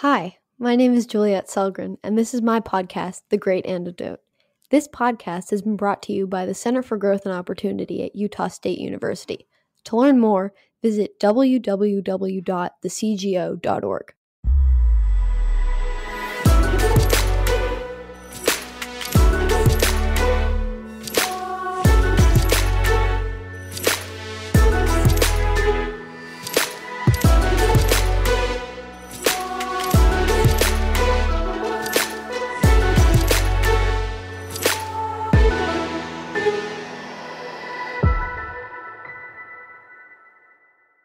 Hi, my name is Juliet Selgren, and this is my podcast, The Great Antidote. This podcast has been brought to you by the Center for Growth and Opportunity at Utah State University. To learn more, visit www.thecgo.org.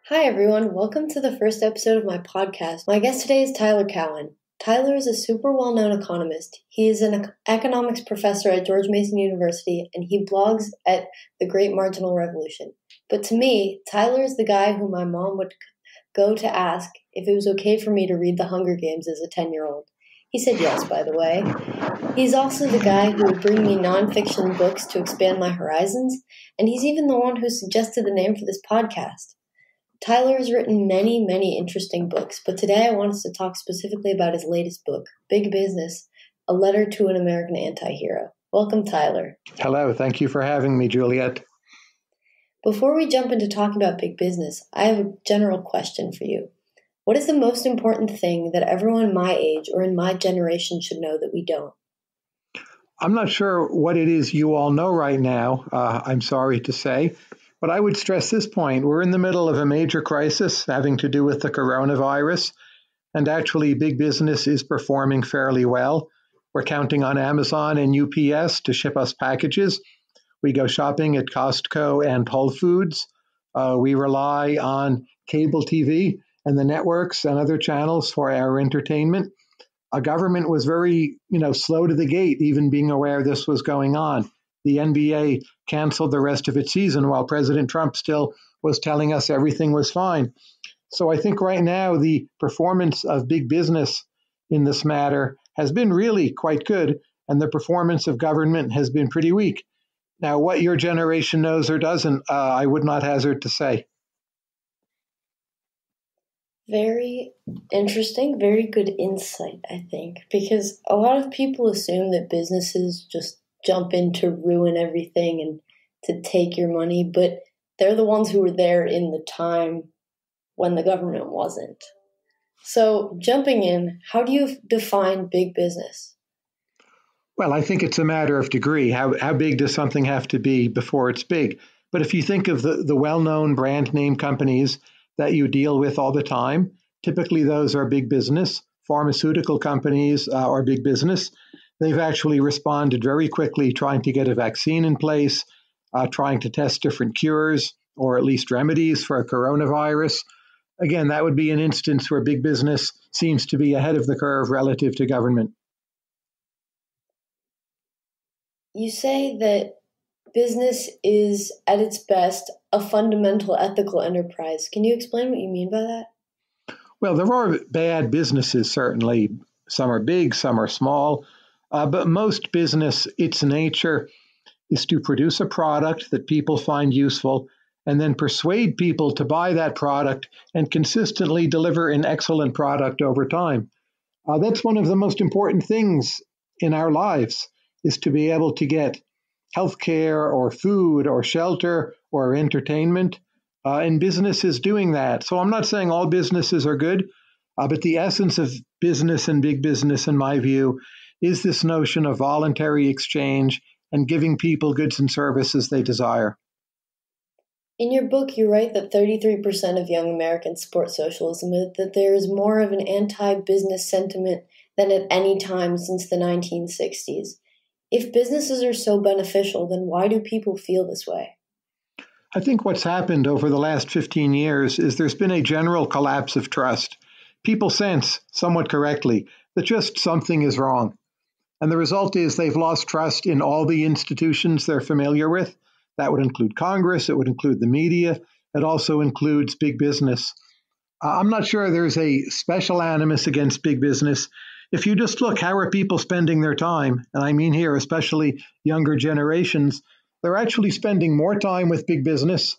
Hi everyone, welcome to the first episode of my podcast. My guest today is Tyler Cowen. Tyler is a super well-known economist. He is an economics professor at George Mason University, and he blogs at The Great Marginal Revolution. But to me, Tyler is the guy who my mom would go to ask if it was okay for me to read The Hunger Games as a 10-year-old. He said yes, by the way. He's also the guy who would bring me nonfiction books to expand my horizons, and he's even the one who suggested the name for this podcast. Tyler has written many interesting books, but today I want us to talk specifically about his latest book, Big Business, A Letter to an American Anti-Hero. Welcome, Tyler. Hello. Thank you for having me, Juliet. Before we jump into talking about big business, I have a general question for you. What is the most important thing that everyone my age or in my generation should know that we don't? I'm not sure what it is you all know right now, I'm sorry to say. But I would stress this point. We're in the middle of a major crisis having to do with the coronavirus, and actually big business is performing fairly well. We're counting on Amazon and UPS to ship us packages. We go shopping at Costco and Whole Foods. We rely on cable TV and the networks and other channels for our entertainment. Our government was very, slow to the gate, even being aware this was going on. The NBA canceled the rest of its season while President Trump still was telling us everything was fine. So I think right now the performance of big business in this matter has been really quite good, and the performance of government has been pretty weak. Now, what your generation knows or doesn't, I would not hazard to say. Very interesting, very good insight, I think, because a lot of people assume that businesses just jump in to ruin everything and to take your money, but they're the ones who were there in the time when the government wasn't. So jumping in, how do you define big business? Well, I think it's a matter of degree. How big does something have to be before it's big? But if you think of the well-known brand name companies that you deal with all the time, typically those are big business. Pharmaceutical companies are big business. They've actually responded very quickly, trying to get a vaccine in place, trying to test different cures or at least remedies for a coronavirus. Again, that would be an instance where big business seems to be ahead of the curve relative to government. You say that business is, at its best, a fundamental ethical enterprise. Can you explain what you mean by that? Well, there are bad businesses, certainly. Some are big, some are small. But most business, its nature is to produce a product that people find useful and then persuade people to buy that product and consistently deliver an excellent product over time. That's one of the most important things in our lives, is to be able to get healthcare or food or shelter or entertainment. And business is doing that. So I'm not saying all businesses are good, but the essence of business and big business, in my view, is this notion of voluntary exchange and giving people goods and services they desire. In your book, you write that 33% of young Americans support socialism, that there is more of an anti-business sentiment than at any time since the 1960s. If businesses are so beneficial, then why do people feel this way? I think what's happened over the last 15 years is there's been a general collapse of trust. People sense, somewhat correctly, that just something is wrong. And the result is they've lost trust in all the institutions they're familiar with. That would include Congress. It would include the media. It also includes big business. I'm not sure there's a special animus against big business. If you just look, how are people spending their time? And I mean here, especially younger generations, they're actually spending more time with big business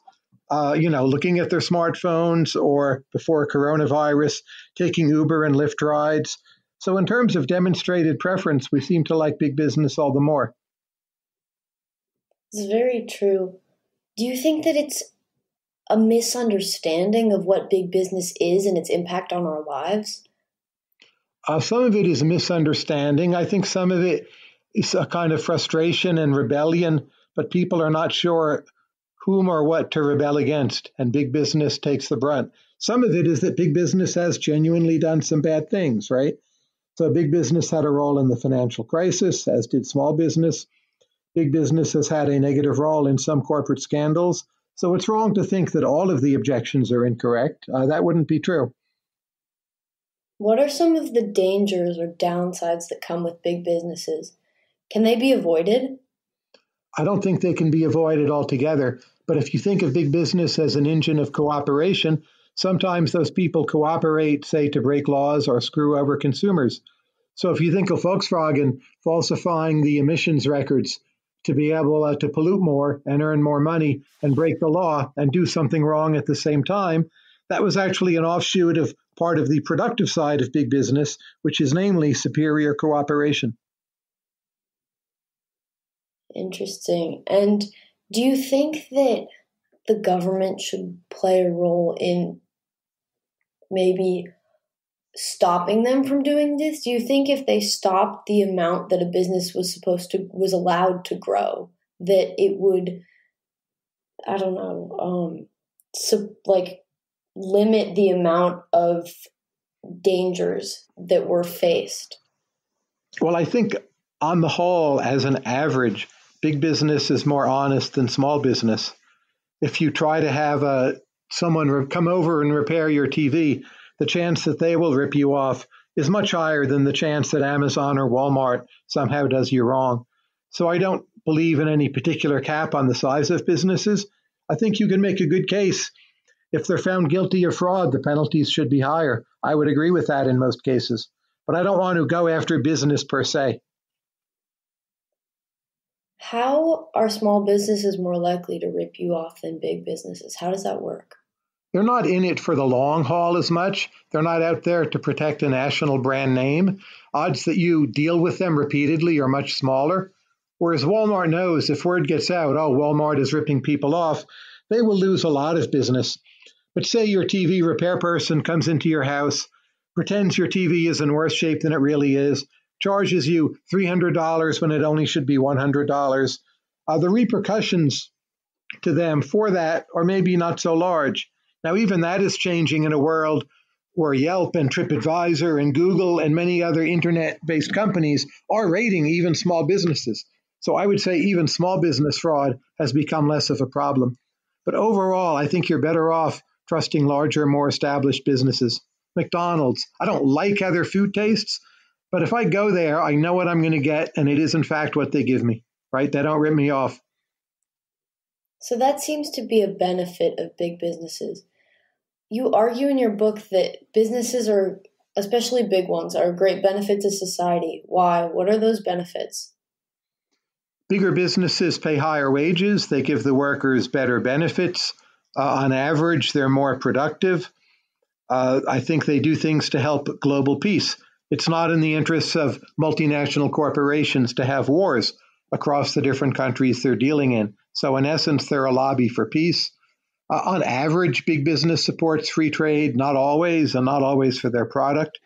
looking at their smartphones, or before coronavirus, taking Uber and Lyft rides. So in terms of demonstrated preference, we seem to like big business all the more. It's very true. Do you think that it's a misunderstanding of what big business is and its impact on our lives? Some of it is a misunderstanding. I think some of it is a kind of frustration and rebellion, but people are not sure whom or what to rebel against, and big business takes the brunt. Some of it is that big business has genuinely done some bad things, right? So big business had a role in the financial crisis, as did small business. Big business has had a negative role in some corporate scandals. So it's wrong to think that all of the objections are incorrect. That wouldn't be true. What are some of the dangers or downsides that come with big businesses? Can they be avoided? I don't think they can be avoided altogether. But if you think of big business as an engine of cooperation, sometimes those people cooperate, say, to break laws or screw over consumers. So if you think of Volkswagen falsifying the emissions records to be able to pollute more and earn more money and break the law and do something wrong at the same time, that was actually an offshoot of part of the productive side of big business, which is namely superior cooperation. Interesting. And do you think that the government should play a role in maybe stopping them from doing this? Do you think if they stopped the amount that a business was allowed to grow, that it would, I don't know, limit the amount of dangers that were faced? Well, I think on the whole, as an average, big business is more honest than small business. If you try to have someone come over and repair your TV, the chance that they will rip you off is much higher than the chance that Amazon or Walmart somehow does you wrong. So I don't believe in any particular cap on the size of businesses. I think you can make a good case. If they're found guilty of fraud, the penalties should be higher. I would agree with that in most cases. But I don't want to go after business per se. How are small businesses more likely to rip you off than big businesses? How does that work? They're not in it for the long haul as much. They're not out there to protect a national brand name. Odds that you deal with them repeatedly are much smaller. Whereas Walmart knows if word gets out, oh, Walmart is ripping people off, they will lose a lot of business. But say your TV repair person comes into your house, pretends your TV is in worse shape than it really is, charges you $300 when it only should be $100. The repercussions to them for that are maybe not so large. Now, even that is changing in a world where Yelp and TripAdvisor and Google and many other internet-based companies are rating even small businesses. So I would say even small business fraud has become less of a problem. But overall, I think you're better off trusting larger, more established businesses. McDonald's, I don't like how their food tastes, but if I go there, I know what I'm going to get, and it is in fact what they give me, right? They don't rip me off. So that seems to be a benefit of big businesses. You argue in your book that businesses are, especially big ones, are a great benefit to society. Why? What are those benefits? Bigger businesses pay higher wages. They give the workers better benefits. On average, they're more productive. I think they do things to help global peace. It's not in the interests of multinational corporations to have wars across the different countries they're dealing in. So in essence, they're a lobby for peace. On average, big business supports free trade, not always, and not always for their product.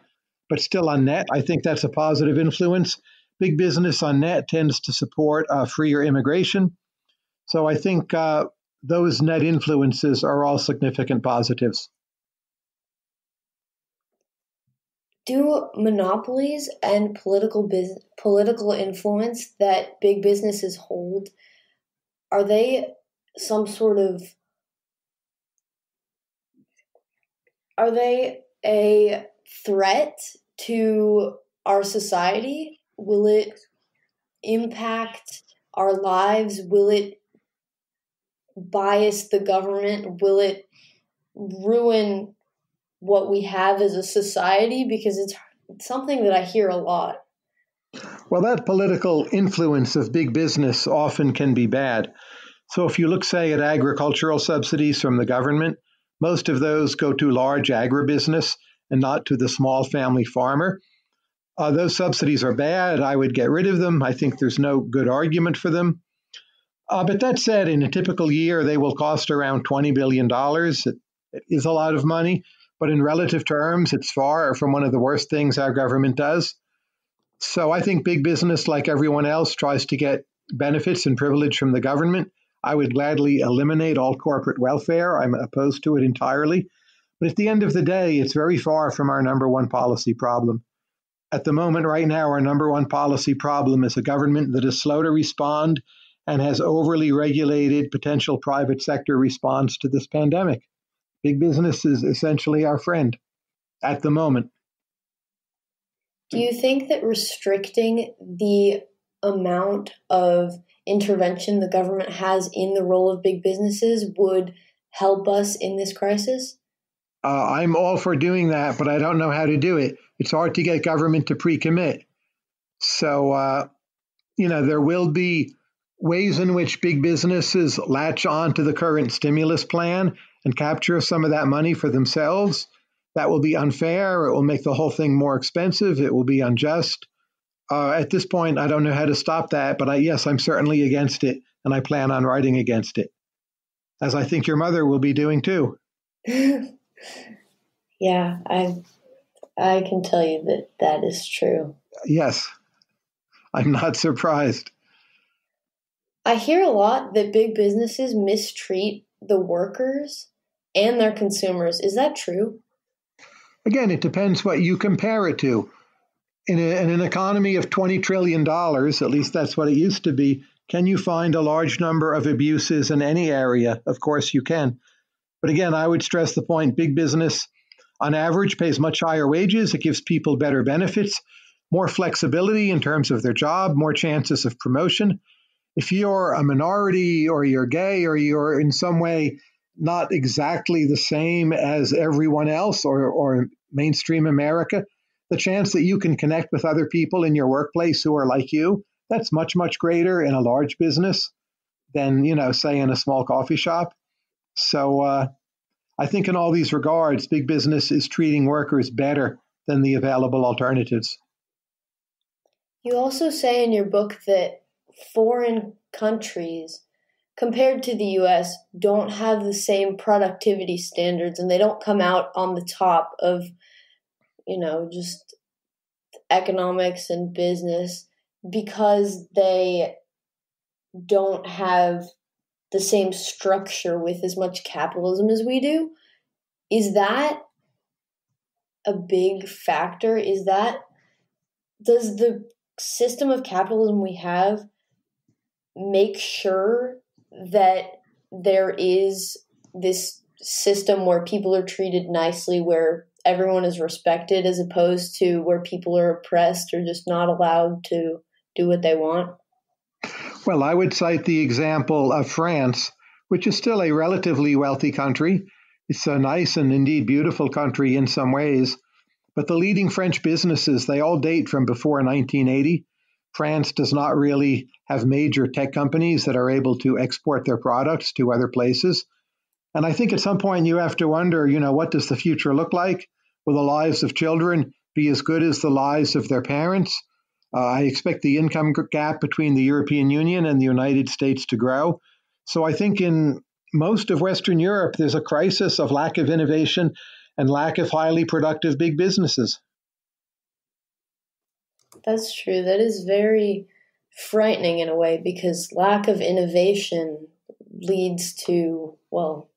But still on net, I think that's a positive influence. Big business on net tends to support freer immigration. So I think those net influences are all significant positives. Do monopolies and political influence that big businesses hold, are they some sort of, are they a threat to our society? Will it impact our lives? Will it bias the government? Will it ruin what we have as a society? Because it's something that I hear a lot. Well, that political influence of big business often can be bad. So if you look, say, at agricultural subsidies from the government, most of those go to large agribusiness and not to the small family farmer. Those subsidies are bad. I would get rid of them. I think there's no good argument for them. But that said, in a typical year, they will cost around $20 billion. It is a lot of money, but in relative terms, it's far from one of the worst things our government does. So I think big business, like everyone else, tries to get benefits and privilege from the government. I would gladly eliminate all corporate welfare. I'm opposed to it entirely. But at the end of the day, it's very far from our number one policy problem. At the moment, right now, our number one policy problem is a government that is slow to respond and has overly regulated potential private sector response to this pandemic. Big business is essentially our friend at the moment. Do you think that restricting the amount of intervention the government has in the role of big businesses would help us in this crisis? I'm all for doing that, but I don't know how to do it. It's hard to get government to pre-commit. So, there will be ways in which big businesses latch on to the current stimulus plan and capture some of that money for themselves. That will be unfair. It will make the whole thing more expensive. It will be unjust. At this point, I don't know how to stop that, but yes, I'm certainly against it, and I plan on writing against it, as I think your mother will be doing too. Yeah, I can tell you that is true. Yes, I'm not surprised. I hear a lot that big businesses mistreat the workers and their consumers. Is that true? Again, it depends what you compare it to. In an economy of $20 trillion, at least that's what it used to be, can you find a large number of abuses in any area? Of course you can. But again, I would stress the point, big business on average pays much higher wages. It gives people better benefits, more flexibility in terms of their job, more chances of promotion. If you're a minority or you're gay or you're in some way not exactly the same as everyone else or mainstream America, the chance that you can connect with other people in your workplace who are like you, that's much, much greater in a large business than, say in a small coffee shop. So I think in all these regards, big business is treating workers better than the available alternatives. You also say in your book that foreign countries, compared to the U.S., don't have the same productivity standards, and they don't come out on the top of, just economics and business because they don't have the same structure with as much capitalism as we do. Is that a big factor? Does the system of capitalism we have make sure that there is this system where people are treated nicely, where everyone is respected, as opposed to where people are oppressed or just not allowed to do what they want? Well, I would cite the example of France, which is still a relatively wealthy country. It's a nice and indeed beautiful country in some ways. But the leading French businesses, they all date from before 1980. France does not really have major tech companies that are able to export their products to other places. And I think at some point you have to wonder, what does the future look like? Will the lives of children be as good as the lives of their parents? I expect the income gap between the European Union and the United States to grow. So I think in most of Western Europe, there's a crisis of lack of innovation and lack of highly productive big businesses. That's true. That is very frightening in a way, because lack of innovation leads to,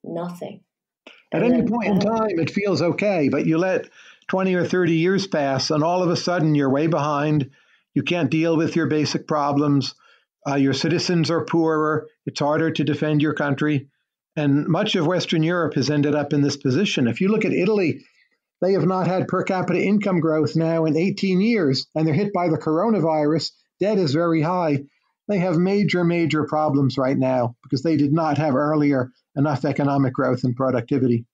nothing. At any point in time, it feels okay, but you let 20 or 30 years pass, and all of a sudden you're way behind. You can't deal with your basic problems. Your citizens are poorer. It's harder to defend your country. And much of Western Europe has ended up in this position. If you look at Italy, they have not had per capita income growth now in 18 years, and they're hit by the coronavirus. Debt is very high. They have major, major problems right now because they did not have earlier enough economic growth and productivity.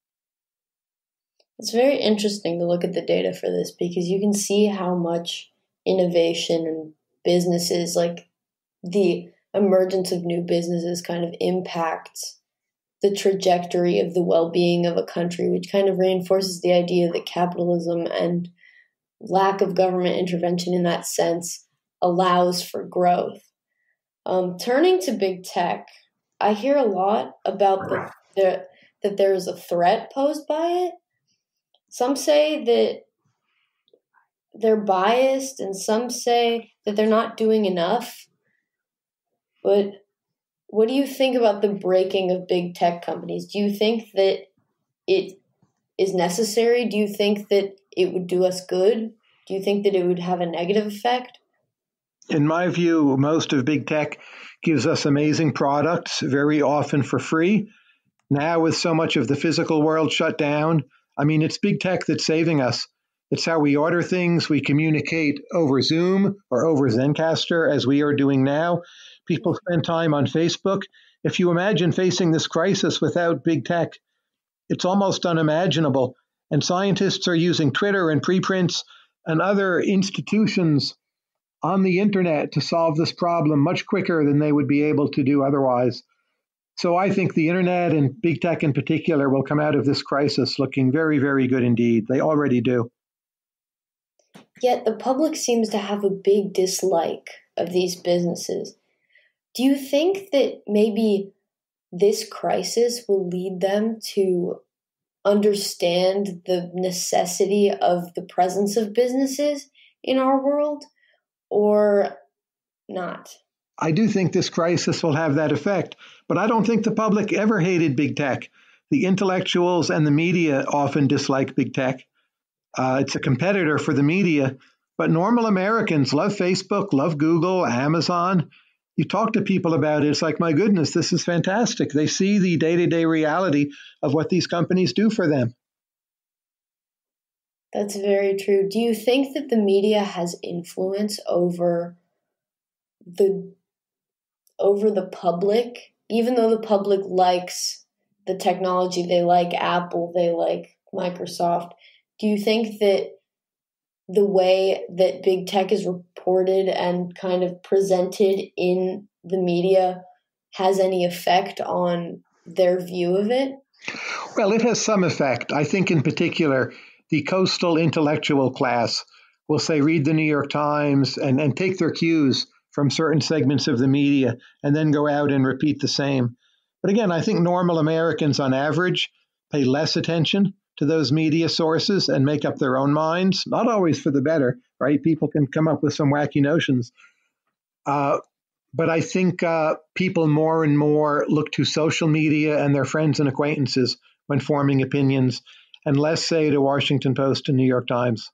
It's very interesting to look at the data for this, because you can see how much innovation and businesses, like the emergence of new businesses kind of impacts the trajectory of the well-being of a country, which kind of reinforces the idea that capitalism and lack of government intervention in that sense allows for growth. Turning to big tech, I hear a lot about that there is a threat posed by it. Some say that they're biased, and some say that they're not doing enough. But what do you think about the breaking of big tech companies? Do you think that it is necessary? Do you think that it would do us good? Do you think that it would have a negative effect? In my view, most of big tech gives us amazing products, very often for free. Now, with so much of the physical world shut down, I mean, it's big tech that's saving us. It's how we order things. We communicate over Zoom or over Zencaster, as we are doing now. People spend time on Facebook. If you imagine facing this crisis without big tech, it's almost unimaginable. And scientists are using Twitter and preprints and other institutions on the internet to solve this problem much quicker than they would be able to do otherwise. So I think the internet and big tech in particular will come out of this crisis looking very, very good indeed. They already do. Yet the public seems to have a big dislike of these businesses. Do you think that maybe this crisis will lead them to understand the necessity of the presence of businesses in our world, or not? I do think this crisis will have that effect, but I don't think the public ever hated big tech. The intellectuals and the media often dislike big tech. It's a competitor for the media, but normal Americans love Facebook, love Google, Amazon. You talk to people about it, it's like, my goodness, this is fantastic. They see the day-to-day reality of what these companies do for them. That's very true. Do you think that the media has influence over the public, even though the public likes the technology, they like Apple, they like Microsoft? Do you think that the way that big tech is reported and kind of presented in the media has any effect on their view of it? Well, it has some effect. I think in particular, the coastal intellectual class will say, read the New York Times and take their cues from certain segments of the media and then go out and repeat the same. But again, I think normal Americans on average pay less attention to those media sources and make up their own minds, not always for the better, right? People can come up with some wacky notions. But I think people more and more look to social media and their friends and acquaintances when forming opinions, and less, say, to Washington Post and New York Times.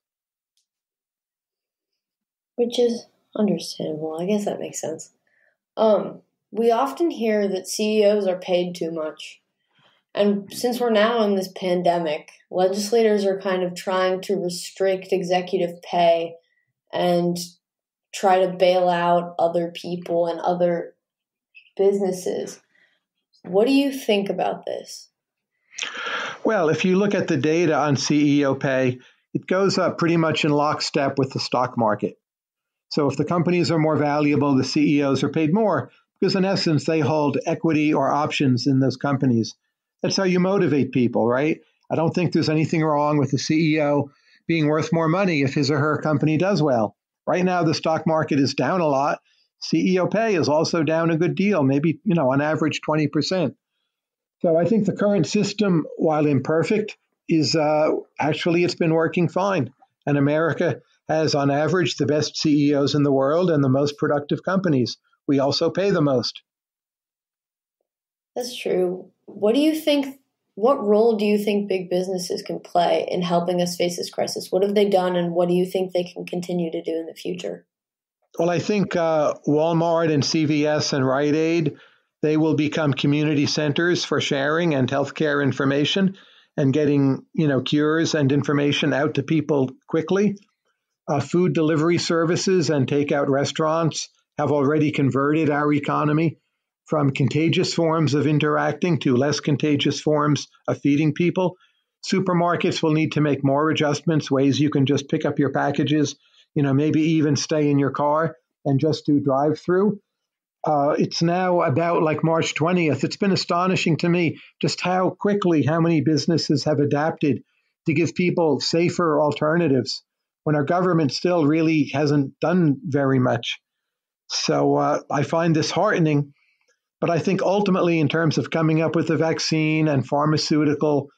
Which is understandable. I guess that makes sense. We often hear that CEOs are paid too much. And since we're now in this pandemic, legislators are kind of trying to restrict executive pay and try to bail out other people and other businesses. What do you think about this? Well, if you look at the data on CEO pay, it goes up pretty much in lockstep with the stock market. So if the companies are more valuable, the CEOs are paid more because in essence, they hold equity or options in those companies. That's how you motivate people, right? I don't think there's anything wrong with the CEO being worth more money if his or her company does well. Right now, the stock market is down a lot. CEO pay is also down a good deal, maybe, on average 20%. So I think the current system, while imperfect, is actually it's been working fine. And America has, on average, the best CEOs in the world and the most productive companies. We also pay the most. That's true. What do you think? What role do you think big businesses can play in helping us face this crisis? What have they done, and what do you think they can continue to do in the future? Well, I think Walmart and CVS and Rite Aid, they will become community centers for sharing and healthcare information and getting, cures and information out to people quickly. Food delivery services and takeout restaurants have already converted our economy from contagious forms of interacting to less contagious forms of feeding people. Supermarkets will need to make more adjustments, ways you can just pick up your packages, maybe even stay in your car and just do drive-through. It's now about like March 20th. It's been astonishing to me just how many businesses have adapted to give people safer alternatives when our government still really hasn't done very much. So I find this heartening. But I think ultimately, in terms of coming up with a vaccine and pharmaceutical,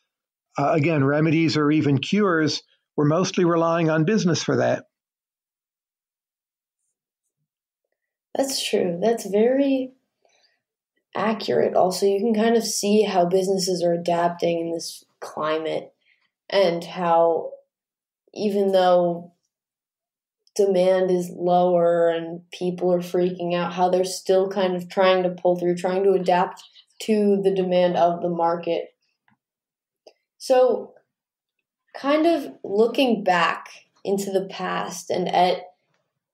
again, remedies or even cures, we're mostly relying on business for that. That's true. That's very accurate. Also, you can kind of see how businesses are adapting in this climate and how even though demand is lower and people are freaking out, how they're still kind of trying to pull through, trying to adapt to the demand of the market. So, kind of looking back into the past and at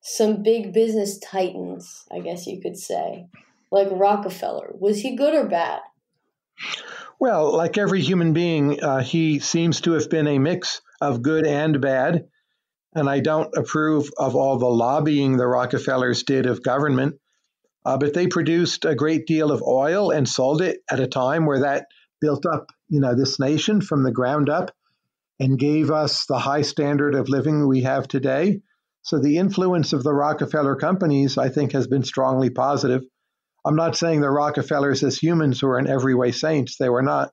some big business titans, I guess you could say, like Rockefeller, was he good or bad? Well, like every human being, he seems to have been a mix of good and bad. And I don't approve of all the lobbying the Rockefellers did of government, but they produced a great deal of oil and sold it at a time where that built up, this nation from the ground up and gave us the high standard of living we have today. So the influence of the Rockefeller companies, I think, has been strongly positive. I'm not saying the Rockefellers as humans were in every way saints. They were not.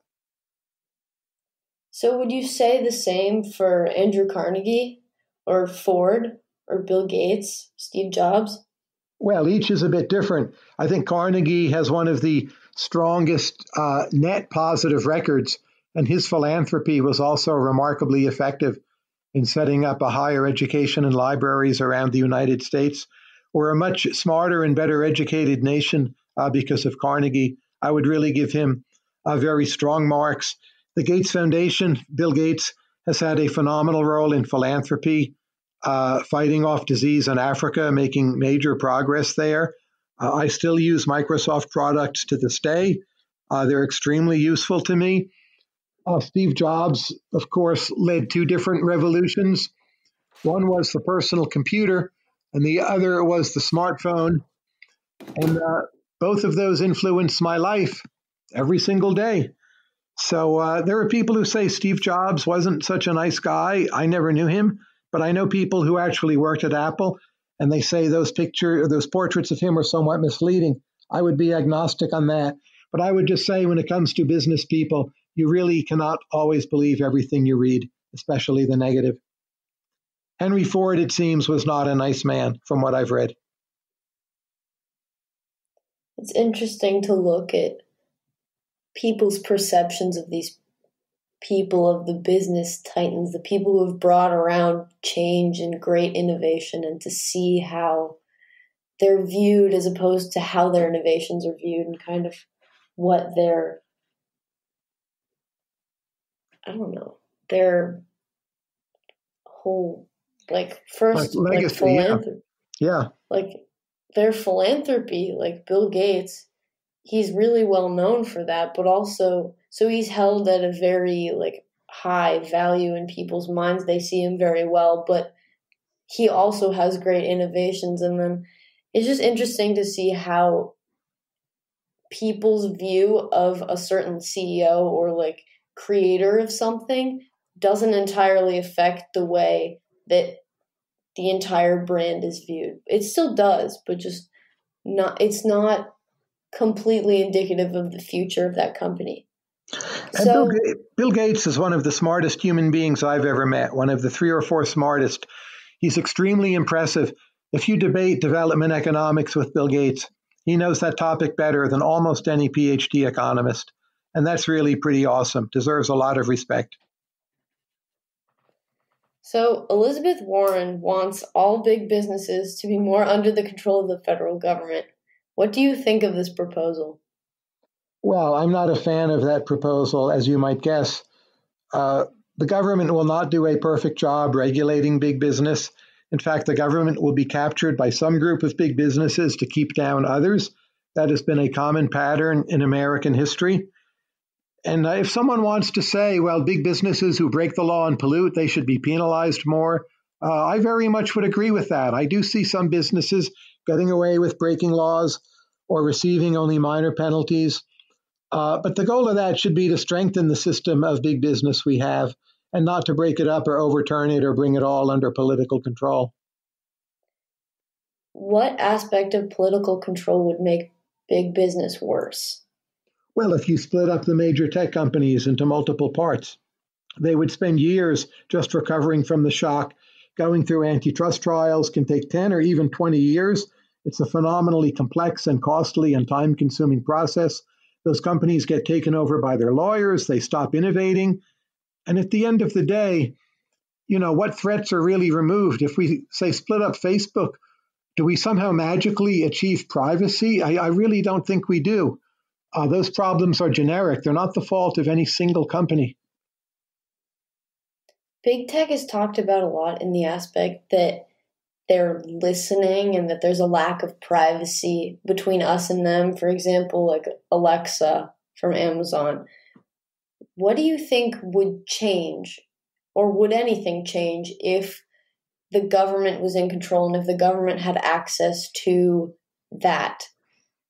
So would you say the same for Andrew Carnegie or Ford or Bill Gates, Steve Jobs? Well, each is a bit different. I think Carnegie has one of the strongest net positive records, and his philanthropy was also remarkably effective in setting up a higher education and libraries around the United States. We're a much smarter and better educated nation because of Carnegie. I would really give him very strong marks. The Gates Foundation, Bill Gates, has had a phenomenal role in philanthropy, fighting off disease in Africa, making major progress there. I still use Microsoft products to this day. They're extremely useful to me. Steve Jobs, of course, led two different revolutions. One was the personal computer, and the other was the smartphone. And both of those influenced my life every single day. So there are people who say Steve Jobs wasn't such a nice guy. I never knew him, but I know people who actually worked at Apple, and they say those portraits of him are somewhat misleading. I would be agnostic on that. But I would just say when it comes to business people, you really cannot always believe everything you read, especially the negative. Henry Ford, it seems, was not a nice man from what I've read. It's interesting to look at people's perceptions of these people, of the business titans, the people who have brought around change and great innovation, and to see how they're viewed as opposed to how their innovations are viewed and kind of what their whole, first, legacy, philanthropy. Yeah. Their philanthropy, like Bill Gates, he's really well known for that, but also, so he's held at a very, high value in people's minds. They see him very well, but he also has great innovations. And then it's just interesting to see how people's view of a certain CEO or creator of something doesn't entirely affect the way that the entire brand is viewed. It still does, but it's not completely indicative of the future of that company. So Bill Gates is one of the smartest human beings I've ever met, one of the 3 or 4 smartest. He's extremely impressive. If you debate development economics with Bill Gates, he knows that topic better than almost any PhD economist. And that's really pretty awesome. Deserves a lot of respect. So Elizabeth Warren wants all big businesses to be more under the control of the federal government. What do you think of this proposal? Well, I'm not a fan of that proposal, as you might guess. The government will not do a perfect job regulating big business. In fact, the government will be captured by some group of big businesses to keep down others. That has been a common pattern in American history. And if someone wants to say, well, big businesses who break the law and pollute, they should be penalized more, I very much would agree with that. I do see some businesses getting away with breaking laws or receiving only minor penalties. But the goal of that should be to strengthen the system of big business we have and not to break it up or overturn it or bring it all under political control. What aspect of political control would make big business worse? Well, if you split up the major tech companies into multiple parts, they would spend years just recovering from the shock. Going through antitrust trials can take 10 or even 20 years. It's a phenomenally complex and costly and time-consuming process. Those companies get taken over by their lawyers. They stop innovating. And at the end of the day, what threats are really removed? If we, say, split up Facebook, do we somehow magically achieve privacy? I really don't think we do. Those problems are generic. They're not the fault of any single company. Big tech is talked about a lot in the aspect that they're listening and that there's a lack of privacy between us and them. For example, like Alexa from Amazon. What do you think would change, or would anything change, if the government was in control and if the government had access to that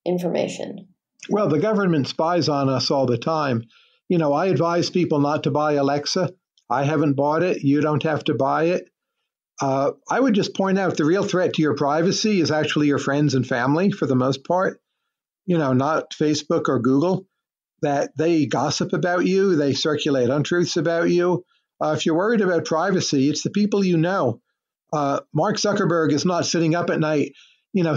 information? Well, the government spies on us all the time. I advise people not to buy Alexa. I haven't bought it. You don't have to buy it. I would just point out the real threat to your privacy is actually your friends and family for the most part, not Facebook or Google, that they gossip about you. They circulate untruths about you. If you're worried about privacy, it's the people you know. Mark Zuckerberg is not sitting up at night,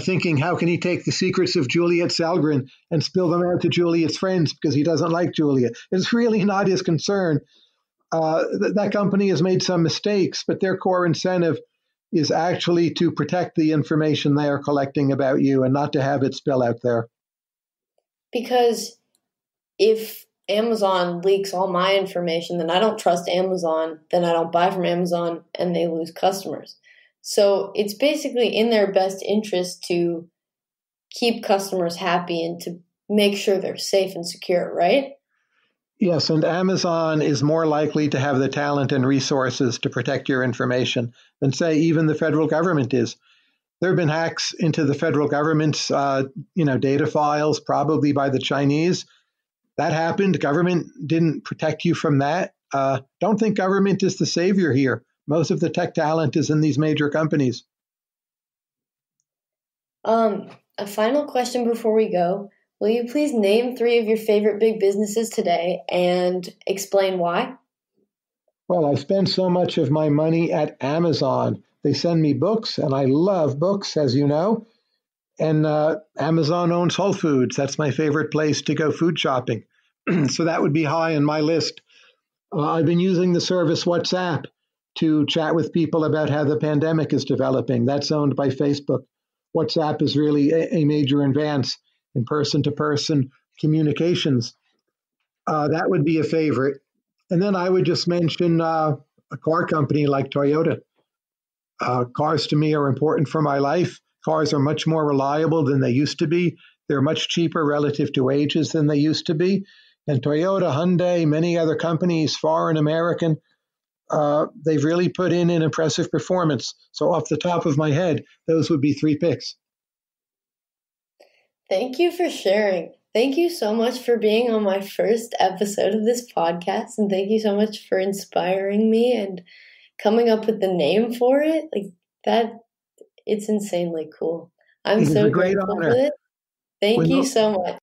thinking, how can he take the secrets of Juliet Salgren and spill them out to Juliet's friends because he doesn't like Juliet? It's really not his concern. That company has made some mistakes, but their core incentive is actually to protect the information they are collecting about you and not to have it spill out there. Because if Amazon leaks all my information, then I don't trust Amazon, then I don't buy from Amazon, and they lose customers. So it's basically in their best interest to keep customers happy and to make sure they're safe and secure, right? Yes, and Amazon is more likely to have the talent and resources to protect your information than, say, even the federal government is. There have been hacks into the federal government's, data files, probably by the Chinese. That happened. Government didn't protect you from that. Don't think government is the savior here. Most of the tech talent is in these major companies. A final question before we go. Will you please name 3 of your favorite big businesses today and explain why? Well, I spend so much of my money at Amazon. They send me books, and I love books, as you know. And Amazon owns Whole Foods. That's my favorite place to go food shopping. So that would be high on my list. I've been using the service WhatsApp to chat with people about how the pandemic is developing. That's owned by Facebook. WhatsApp is really a major advance in person-to-person communications. That would be a favorite. And then I would just mention a car company like Toyota. Cars to me are important for my life. Cars are much more reliable than they used to be. They're much cheaper relative to wages than they used to be. And Toyota, Hyundai, many other companies, foreign American, they've really put in an impressive performance. So off the top of my head, those would be 3 picks. Thank you for sharing. Thank you so much for being on my first episode of this podcast. And thank you so much for inspiring me and coming up with the name for it. Like that, it's insanely cool. I'm so grateful for it. Thank you so much.